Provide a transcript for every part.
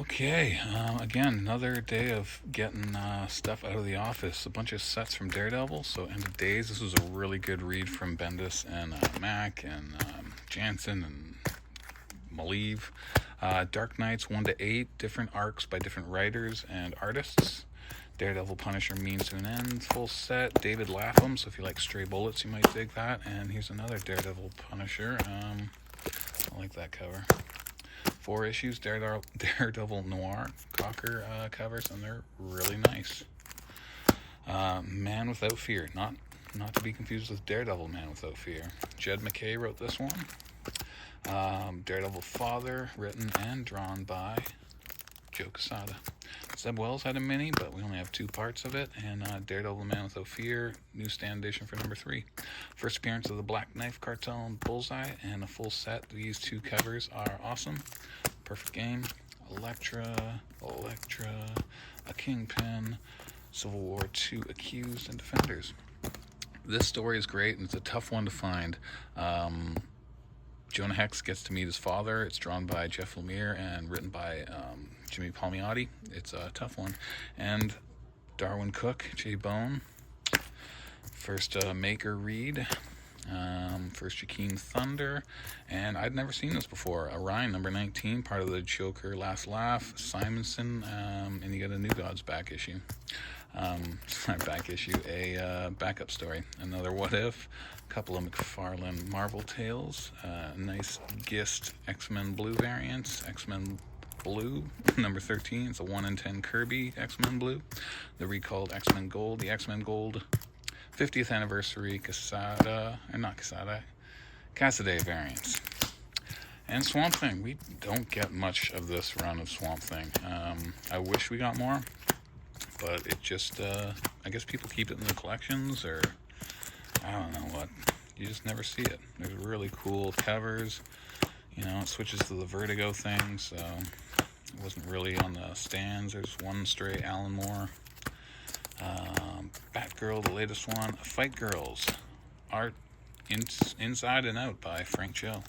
Okay, again, another day of getting stuff out of the office. A bunch of sets from Daredevil. So, End of Days. This was a really good read from Bendis and Mack and Jansen and Malieve. Dark Knights 1 to 8, different arcs by different writers and artists. Daredevil Punisher Means to an End, full set. David Lapham, so if you like Stray Bullets, you might dig that. And here's another Daredevil Punisher. I like that cover. 4 issues, Daredevil Noir Cocker covers, and they're really nice. Man Without Fear, not to be confused with Daredevil Man Without Fear. Jed MacKay wrote this one. Daredevil Father, written and drawn by Joe Quesada. Zeb Wells had a mini, but we only have 2 parts of it. And Daredevil Man Without Fear, newsstand edition for number 3. First appearance of the Black Knife Cartel and Bullseye, and a full set. These 2 covers are awesome. Perfect Game, Elektra, a Kingpin, Civil War II Accused, and Defenders. This story is great, and it's a tough one to find. Jonah Hex gets to meet his father. It's drawn by Jeff Lemire and written by Jimmy Palmiotti. It's a tough one. And Darwin Cook, Jay Bone. First Maker read. First Jakeem Thunder. And I'd never seen this before. Orion, number 19, part of the Joker Last Laugh. Simonson, and you get a New Gods back issue. A backup story. Another What If. A couple of McFarlane Marvel Tales. Nice Gist X-Men Blue variants. X-Men Blue, number 13. It's a 1 in 10 Kirby X-Men Blue. The recalled X-Men Gold. The X-Men Gold 50th anniversary Cassaday variants. And Swamp Thing. We don't get much of this run of Swamp Thing. I wish we got more, but it just, I guess people keep it in the collections, or I don't know what. You just never see it. There's really cool covers. You know, it switches to the Vertigo thing, so it wasn't really on the stands. There's one stray Alan Moore. Batgirl, the latest one. Fight Girls. Art Inside and Out by Frank Cho.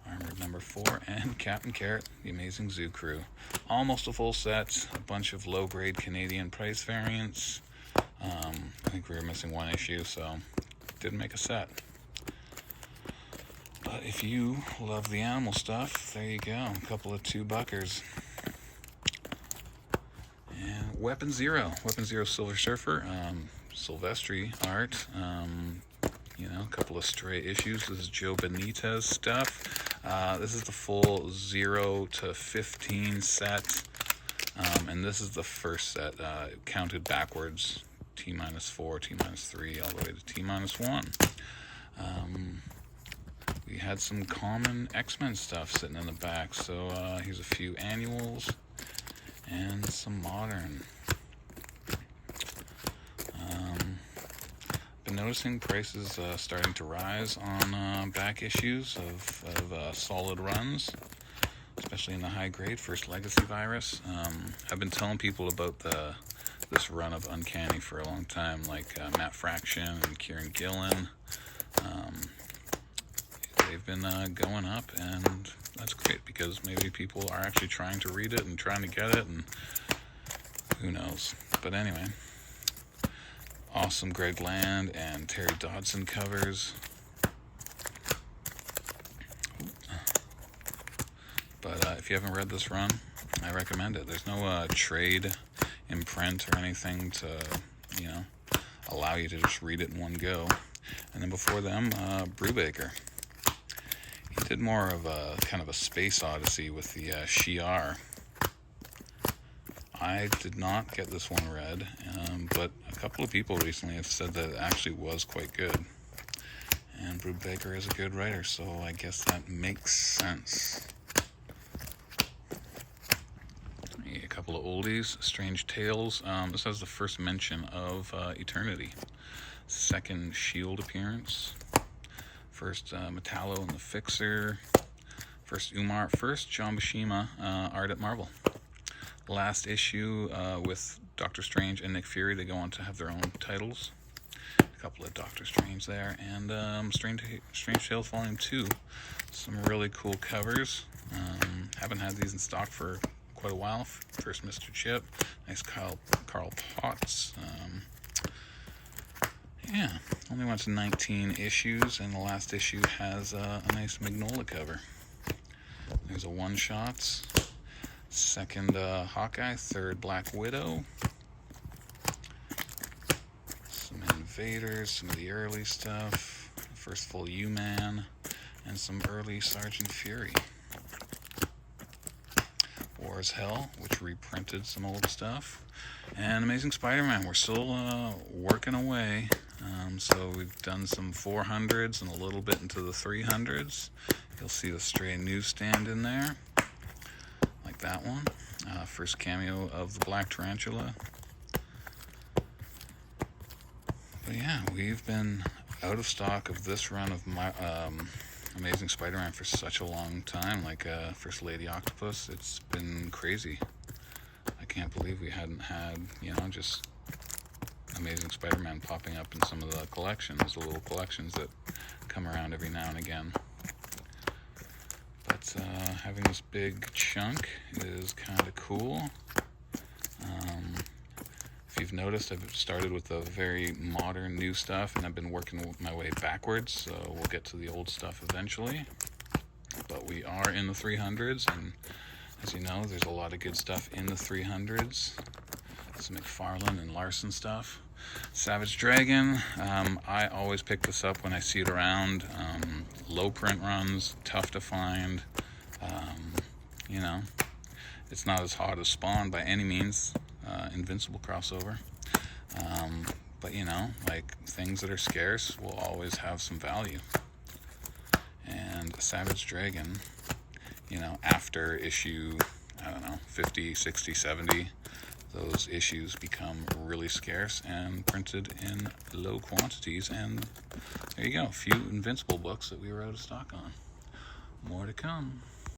Armored number 4. And Captain Carrot, The Amazing Zoo Crew. Almost a full set. A bunch of low-grade Canadian price variants. I think we were missing 1 issue, so didn't make a set. But if you love the animal stuff, there you go. A couple of 2-buckers. And Weapon Zero Silver Surfer, Silvestri art. A couple of stray issues. This is Joe Benitez stuff. This is the full 0 to 15 set. And this is the first set, counted backwards. T-4, T-3, all the way to T-1. We had some common X-Men stuff sitting in the back, so here's a few annuals and some modern. Been noticing prices starting to rise on back issues of solid runs, especially in the high grade. First Legacy Virus. I've been telling people about this run of Uncanny for a long time, like Matt Fraction and Kieran Gillen. They've been going up, and that's great because maybe people are actually trying to read it and trying to get it, and who knows. But anyway, awesome Greg Land and Terry Dodson covers. But if you haven't read this run, I recommend it. There's no trade imprint or anything to, allow you to just read it in one go. And then before them, Brubaker. He did more of a kind of a space odyssey with the Shi'ar. I did not get this one read, but a couple of people recently have said that it actually was quite good. And Brubaker is a good writer, so I guess that makes sense. A couple of oldies, Strange Tales. This has the first mention of Eternity. Second S.H.I.E.L.D. appearance. First Metallo and the Fixer. First Umar. First John Buscema art at Marvel. Last issue with Doctor Strange and Nick Fury. They go on to have their own titles. A couple of Doctor Strange there. And Strange Tales Volume 2. Some really cool covers. Haven't had these in stock for quite a while. First Mr. Chip, nice Carl Potts. Yeah, only went to 19 issues, and the last issue has a nice Magnolia cover. There's a one-shot, second Hawkeye, third Black Widow, some Invaders, some of the early stuff, first full U-Man, and some early Sergeant Fury. War is Hell, which reprinted some old stuff, and Amazing Spider-Man. We're still working away, so we've done some 400s and a little bit into the 300s. You'll see the Stray newsstand in there, like that one. First cameo of the Black Tarantula. But yeah, we've been out of stock of this run of my Amazing Spider-Man for such a long time, like First Lady Octopus. It's been crazy. I can't believe we hadn't had, just Amazing Spider-Man popping up in some of the collections, the little collections that come around every now and again. But having this big chunk is kind of cool. If you've noticed, I've started with the very modern new stuff, and I've been working my way backwards, so we'll get to the old stuff eventually. But we are in the 300s, and as you know, there's a lot of good stuff in the 300s. Some McFarlane and Larson stuff. Savage Dragon, I always pick this up when I see it around. Low print runs, tough to find. It's not as hot as Spawn by any means. Invincible crossover. But things that are scarce will always have some value. And Savage Dragon, after issue, 50, 60, 70, those issues become really scarce and printed in low quantities, and there you go, a few Invincible books that we were out of stock on. More to come.